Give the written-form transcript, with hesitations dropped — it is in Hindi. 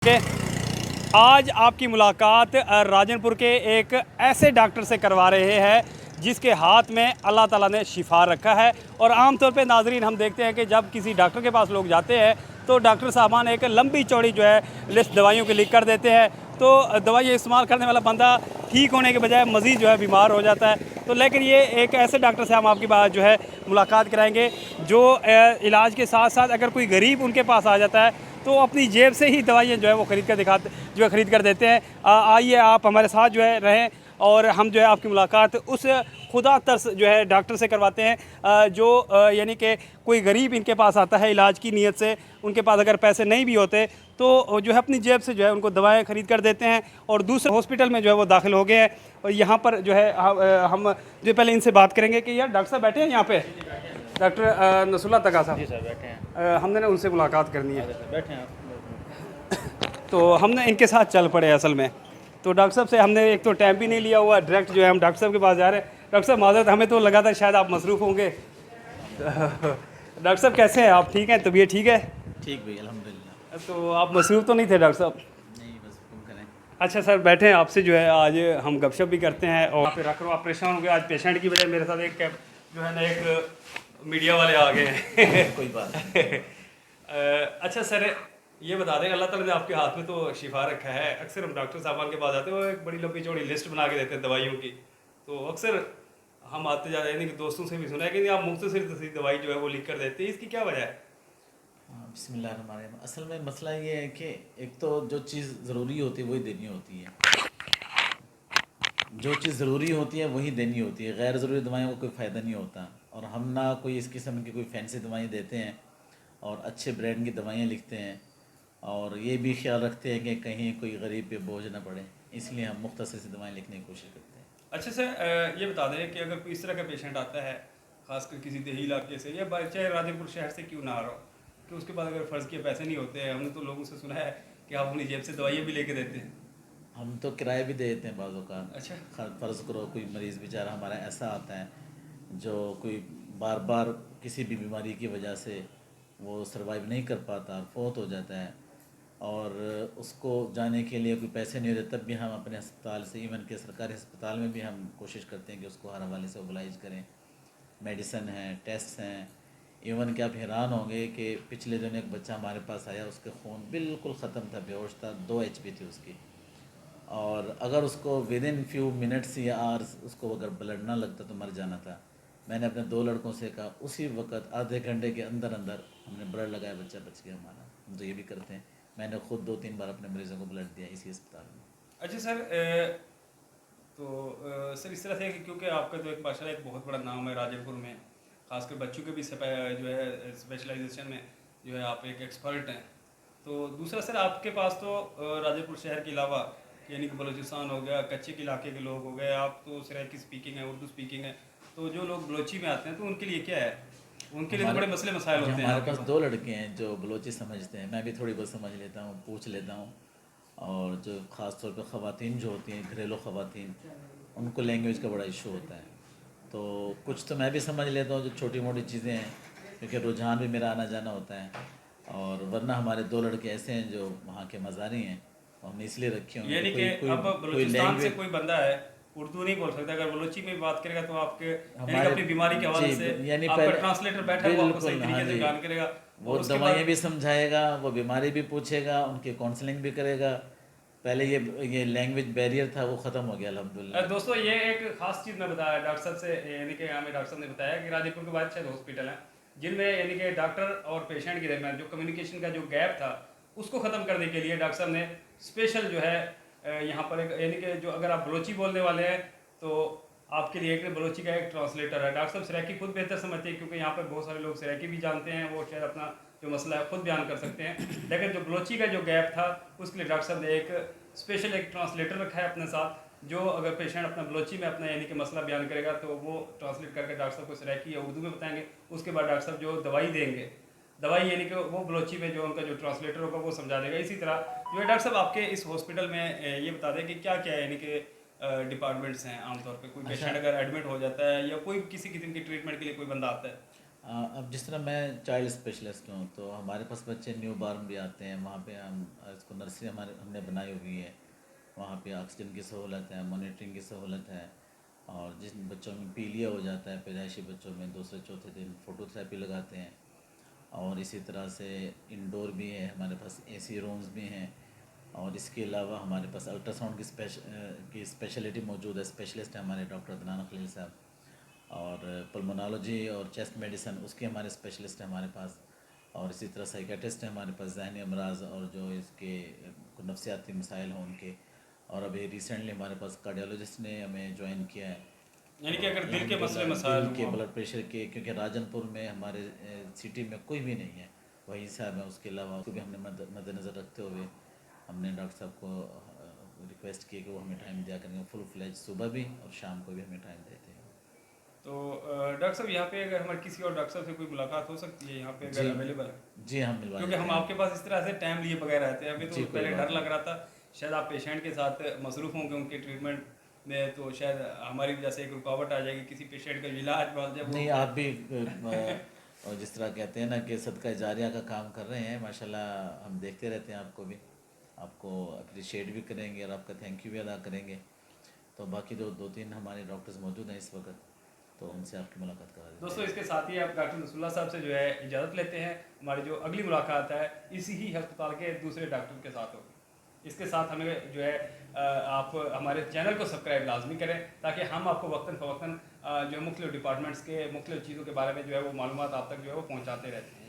कि आज आपकी मुलाकात राजनपुर के एक ऐसे डॉक्टर से करवा रहे हैं जिसके हाथ में अल्लाह ताला ने शिफा रखा है। और आम तौर पे नाजरीन हम देखते हैं कि जब किसी डॉक्टर के पास लोग जाते हैं तो डॉक्टर साहबान एक लंबी चौड़ी जो है लिस्ट दवाइयों की लिख कर देते हैं, तो दवाई इस्तेमाल करने वाला बंदा ठीक होने के बजाय मज़ीद जो है बीमार हो जाता है। तो लेकिन ये एक ऐसे डॉक्टर से हम आपकी बात जो है मुलाकात कराएंगे जो इलाज के साथ साथ अगर कोई गरीब उनके पास आ जाता है तो अपनी जेब से ही दवाइयाँ जो है वो ख़रीद कर देते हैं। आइए आप हमारे साथ जो है रहें और हम जो है आपकी मुलाकात उस खुदा तरस जो है डॉक्टर से करवाते हैं जो यानी कि कोई गरीब इनके पास आता है इलाज की नीयत से, उनके पास अगर पैसे नहीं भी होते तो जो है अपनी जेब से जो है उनको दवाएं ख़रीद कर देते हैं और दूसरे हॉस्पिटल में जो है वो दाखिल हो गए हैं। और यहाँ पर जो है हम जो पहले इनसे बात करेंगे कि यार डॉक्टर साहब बैठे हैं यहाँ पे, डॉक्टर नसरुल्लाह तका साहब। जी सर बैठे हैं। हमने ना उनसे मुलाकात करनी है बैठे हैं आप। तो हमने इनके साथ चल पड़े असल में। तो डॉक्टर साहब से हमने एक तो टाइम भी नहीं लिया हुआ, डायरेक्ट जो है हम डॉक्टर साहब के पास जा रहे हैं। डॉक्टर साहब माजरत, हमें तो लगा था शायद आप मसरूफ़ होंगे। डॉक्टर साहब कैसे हैं आप, ठीक हैं, तबीयत ठीक है? ठीक भाई अल्हम्दुलिल्लाह। तो आप मसरूफ़ तो नहीं थे डॉक्टर साहब? नहीं बस तुम करें। अच्छा सर बैठे हैं, आपसे जो है आज हम गपशप भी करते हैं और आप रख लो, आप परेशान हो गए आज पेशेंट की वजह। मेरे साथ एक जो है ना एक मीडिया वाले आ गए हैं। कोई बात नहीं। अच्छा सर ये बता दें, अल्लाह ताला ने आपके हाथ में तो शिफा रखा है। अक्सर हम डॉक्टर साहबान के पास जाते हैं, वो एक बड़ी लंबी चौड़ी लिस्ट बना के देते हैं दवाइयों की। तो अक्सर हम आते जाते हैं कि दोस्तों से भी सुना है कि आप मुख्तसर दवाई जो है वो लिख कर देते हैं, इसकी क्या वजह है? बिस्मिल्लाहिर्रहमानिर्रहीम। असल में मसला ये है कि एक तो जो चीज़ ज़रूरी होती है वही देनी होती है। जो चीज़ ज़रूरी होती है वही देनी होती है, गैर ज़रूरी दवाइयों का कोई फ़ायदा नहीं होता। और हम ना कोई इस किस्म की कोई फैंसी दवाएँ देते हैं और अच्छे ब्रांड की दवाइयाँ लिखते हैं और ये भी ख्याल रखते हैं कि कहीं कोई गरीब पे बोझ ना पड़े, इसलिए हम मुख्तसर सी दवाएँ लिखने की कोशिश करते हैं। अच्छा सर ये बता दें कि अगर कोई इस तरह का पेशेंट आता है, खासकर किसी देही इलाके से या चाहे राजनपुर शहर से क्यों ना आ रहा हो, कि उसके पास अगर फ़र्ज़ किए पैसे नहीं होते हैं, हमने तो लोगों से सुना है कि आप अपनी जेब से दवाइयाँ भी लेके देते हैं। हम तो किराए भी दे देते हैं बाज़ों का। अच्छा। फ़र्ज़ करो कोई मरीज़ बेचारा हमारा ऐसा आता है जो कोई बार बार किसी भी बीमारी की वजह से वो सर्वाइव नहीं कर पाता और फौत हो जाता है और उसको जाने के लिए कोई पैसे नहीं होते, तब भी हम अपने अस्पताल से, इवन के सरकारी अस्पताल में भी हम कोशिश करते हैं कि उसको हर हवाले से ओबलाइज करें। मेडिसन हैं, टेस्ट हैं। इवन कि आप हैरान होंगे कि पिछले दिनों एक बच्चा हमारे पास आया, उसके खून बिल्कुल ख़त्म था, बेहोश था, 2 HP थी उसकी। और अगर उसको विद इन फ्यू मिनट्स या आवर्स उसको अगर ब्लड ना लगता तो मर जाना था। मैंने अपने 2 लड़कों से कहा उसी वक्त आधे घंटे के अंदर अंदर हमने ब्लड लगाया, बच्चा बच गया हमारा। हम तो ये भी करते हैं, मैंने खुद 2-3 बार अपने मरीज़ों को ब्लड दिया इसी अस्पताल में। अच्छा सर सर इस तरह से कि क्योंकि आपका तो एक माशाल्लाह एक बहुत बड़ा नाम है राजनपुर में, खासकर बच्चों के भी जो है स्पेशलाइजेशन में जो है आप एक एक्सपर्ट हैं। तो दूसरा सर आपके पास तो राजनपुर शहर के अलावा यानी कि बलूचिस्तान हो गया, कच्चे के इलाके के लोग हो गए, आप तो सराइकी स्पीकिंग है, उर्दू स्पीकिंग है, तो जो लोग बलोची में आते हैं तो उनके लिए क्या है? उनके लिए तो बड़े मसले मसाइल होते हैं। हमारे पास 2 लड़के हैं जो बलोची समझते हैं, मैं भी थोड़ी बहुत समझ लेता हूँ, पूछ लेता हूँ। और जो ख़ास तौर पे ख़वातीन जो होती हैं, घरेलू ख़वातीन, उनको लैंग्वेज का बड़ा इशू होता है। तो कुछ तो मैं भी समझ लेता हूँ जो छोटी मोटी चीज़ें हैं, क्योंकि रुझान भी मेरा आना जाना होता है। और वरना हमारे 2 लड़के ऐसे हैं जो वहाँ के मज़ारी हैं और हमने इसलिए रखे हुए हैं यानी कि अब बलूचिस्तान से कोई बंदा है उर्दू नहीं बोल सकता, अगर बलोची में बात करेगा तो आपके यानी कि अपनी बीमारी के हवाले से यानी आपका ट्रांसलेटर बैठा है वो आपको सही तरीके से बयान करेगा, वो दवाइयाँ भी समझाएगा, वो बीमारी भी पूछेगा, उनकी काउंसलिंग भी करेगा। पहले ये लैंग्वेज बैरियर था, वो ख़त्म हो गया अल्हम्दुलिल्लाह। दोस्तों ये एक खास चीज़ मैं बताया डॉक्टर साहब से, यानी कि हमें डॉक्टर साहब ने बताया कि राजनपुर के बाद 6 हॉस्पिटल हैं जिनमें यानी कि डॉक्टर और पेशेंट के दरमियान जो कम्युनिकेशन का जो गैप था उसको ख़त्म करने के लिए डॉक्टर साहब ने स्पेशल जो है यहाँ पर एक यानी कि जो अगर आप बलोची बोलने वाले हैं तो आपके लिए एक बलोची का एक ट्रांसलेटर है। डॉक्टर साहब सराइकी खुद बेहतर समझते हैं क्योंकि यहाँ पर बहुत सारे लोग सराइकी भी जानते हैं, वो शायद अपना जो मसला है खुद बयान कर सकते हैं। लेकिन जो बलोची का जो गैप था उसके लिए डॉक्टर साहब ने एक स्पेशल एक ट्रांसलेटर रखा है अपने साथ, जो अगर पेशेंट अपना बलोची में अपना यानी कि मसला बयान करेगा तो वो ट्रांसलेट करके डॉक्टर साहब को सराइकी या उर्दू में बताएंगे। उसके बाद डॉक्टर साहब जो दवाई देंगे, दवाई यानी कि वो बलोची में जो उनका जो ट्रांसलेटर होगा वो समझा देगा। इसी तरह जो है डॉक्टर साहब आपके इस हॉस्पिटल में ये बता दें कि क्या क्या यानी कि डिपार्टमेंट्स हैं आमतौर पे, कोई पेशेंट अगर एडमिट हो जाता है या कोई किसी किस्म की ट्रीटमेंट के लिए कोई बंदा आता है? अब जिस तरह मैं चाइल्ड स्पेशलिस्ट हूँ, तो हमारे पास बच्चे न्यू बॉर्न भी आते हैं। वहाँ पे हम इसको नर्सरी हमने बनाई हुई है। वहाँ पे ऑक्सीजन की सहूलत है, मॉनिटरिंग की सहूलत है। और जिन बच्चों में पीलिया हो जाता है, पैदाइशी बच्चों में दूसरे चौथे दिन फोटोथेरेपी लगाते हैं। और इसी तरह से इंडोर भी है, हमारे पास एसी रूम्स भी हैं। और इसके अलावा हमारे पास अल्ट्रासाउंड की स्पेशलिटी मौजूद है। स्पेशलिस्ट है हमारे डॉक्टर अदनान खलील साहब। और पल्मोनोलॉजी और चेस्ट मेडिसन उसके हमारे स्पेशलिस्ट हैं हमारे पास। और इसी तरह साइकेट्रिस्ट हैं हमारे पास, जहनी अमराज और जो इसके नफ्सियाती मसाइल हों उनके। और अभी रिसेंटली हमारे पास कार्डियोलॉजिस्ट ने हमें ज्वाइन किया है। यानी कि अगर दिल के मसले अल्हम्दुलिल्लाह मसाइल दिल के हुआ, ब्लड प्रेशर के, क्योंकि राजनपुर में हमारे सिटी में कोई भी नहीं है, वही साहब है। उसके अलावा उसको भी हमने मद्देनज़र रखते हुए हमने डॉक्टर साहब को रिक्वेस्ट की कि वो हमें टाइम दिया करेंगे, फुल फ्लेज सुबह भी और शाम को भी हमें टाइम देते हैं। तो डॉक्टर साहब यहाँ पे अगर हमारे किसी और डॉक्टर साहब से कोई मुलाकात हो सकती है यहाँ पे जी, अगर अवेलेबल है? जी हम मिलवा क्योंकि देते हम हैं। आपके पास इस तरह से टाइम लिए बगैर रहते हैं, अभी तो जी, कोई पहले बात डर नहीं। लग रहा था शायद आप पेशेंट के साथ मसरूफ़ होंगे उनके ट्रीटमेंट में, तो शायद हमारी वजह से एक रुकावट आ जाएगी किसी पेशेंट का इलाज में जब वो। नहीं, आप भी और जिस तरह कहते हैं ना कि सदका जारिया का काम कर रहे हैं माशाल्लाह, हम देखते रहते हैं आपको भी, आपको अप्रिशिएट भी करेंगे और आपका थैंक यू भी अदा करेंगे। तो बाकी जो 2-3 हमारे डॉक्टर्स मौजूद हैं इस वक्त, तो उनसे आपकी मुलाकात करा देते दोस्तों हैं। इसके साथ ही आप डॉक्टर नसरुल्लाह साहब से जो है इजाज़त लेते हैं। हमारी जो अगली मुलाकात है इसी ही अस्पताल के दूसरे डॉक्टर के साथ होगी। इसके साथ हमें जो है आप हमारे चैनल को सब्सक्राइब लाजमी करें, ताकि हम आपको वक्तन फ़वक्तन जो है मुख्तलिफ डिपार्टमेंट्स के मुख्तलिफ चीज़ों के बारे में जो है वो मालूमात आप तक जो है वो पहुँचाते रहते हैं।